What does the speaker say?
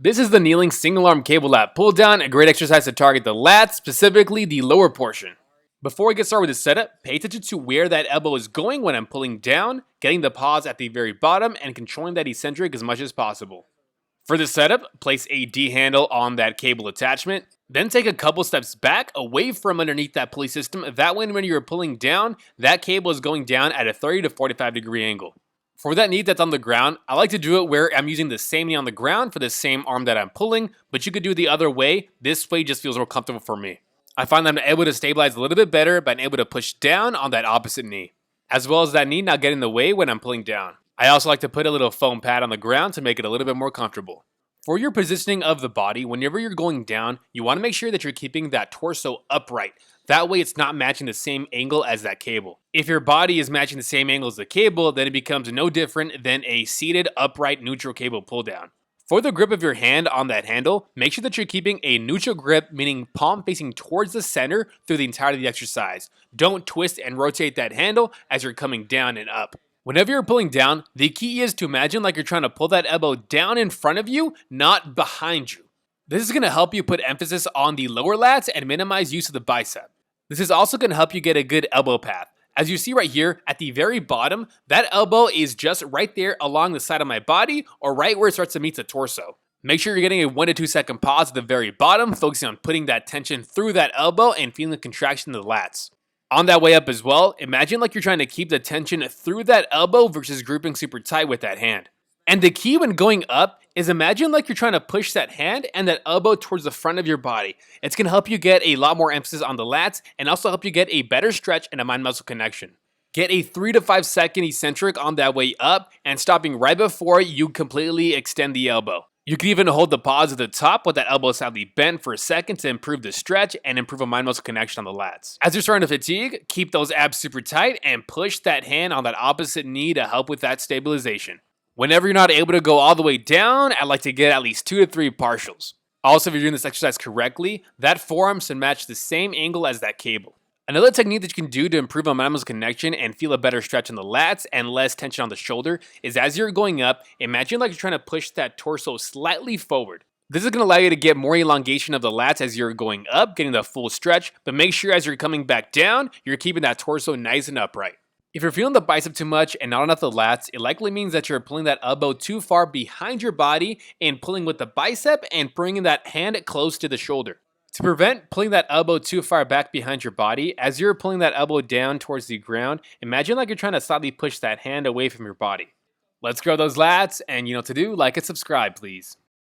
This is the kneeling single arm cable lat pull down, a great exercise to target the lats, specifically the lower portion. Before we get started with the setup, pay attention to where that elbow is going when I'm pulling down, getting the pause at the very bottom, and controlling that eccentric as much as possible. For the setup, place a D handle on that cable attachment, then take a couple steps back away from underneath that pulley system. That way when you're pulling down, that cable is going down at a 30 to 45 degree angle. For that knee that's on the ground, I like to do it where I'm using the same knee on the ground for the same arm that I'm pulling, but you could do it the other way. This way just feels more comfortable for me. I find that I'm able to stabilize a little bit better by being able to push down on that opposite knee, as well as that knee not getting in the way when I'm pulling down. I also like to put a little foam pad on the ground to make it a little bit more comfortable. For your positioning of the body, whenever you're going down, you want to make sure that you're keeping that torso upright. That way it's not matching the same angle as that cable. If your body is matching the same angle as the cable, then it becomes no different than a seated, upright, neutral cable pull down. For the grip of your hand on that handle, make sure that you're keeping a neutral grip, meaning palm facing towards the center through the entirety of the exercise. Don't twist and rotate that handle as you're coming down and up. Whenever you're pulling down, the key is to imagine like you're trying to pull that elbow down in front of you, not behind you. This is going to help you put emphasis on the lower lats and minimize use of the bicep. This is also going to help you get a good elbow path. As you see right here, at the very bottom, that elbow is just right there along the side of my body or right where it starts to meet the torso. Make sure you're getting a 1 to 2 second pause at the very bottom, focusing on putting that tension through that elbow and feeling the contraction of the lats. On that way up as well, imagine like you're trying to keep the tension through that elbow versus grouping super tight with that hand. And the key when going up is imagine like you're trying to push that hand and that elbow towards the front of your body. It's going to help you get a lot more emphasis on the lats and also help you get a better stretch and a mind-muscle connection. Get a 3 to 5 second eccentric on that way up and stopping right before you completely extend the elbow. You can even hold the pause at the top with that elbow slightly bent for a second to improve the stretch and improve a mind-muscle connection on the lats. As you're starting to fatigue, keep those abs super tight and push that hand on that opposite knee to help with that stabilization. Whenever you're not able to go all the way down, I like to get at least 2 to 3 partials. Also, if you're doing this exercise correctly, that forearm should match the same angle as that cable. Another technique that you can do to improve a mind-muscle connection and feel a better stretch in the lats and less tension on the shoulder is as you're going up, imagine like you're trying to push that torso slightly forward. This is going to allow you to get more elongation of the lats as you're going up, getting the full stretch, but make sure as you're coming back down, you're keeping that torso nice and upright. If you're feeling the bicep too much and not enough of the lats, it likely means that you're pulling that elbow too far behind your body and pulling with the bicep and bringing that hand close to the shoulder. To prevent pulling that elbow too far back behind your body, as you're pulling that elbow down towards the ground, imagine like you're trying to slightly push that hand away from your body. Let's grow those lats, and you know what to do, like and subscribe please.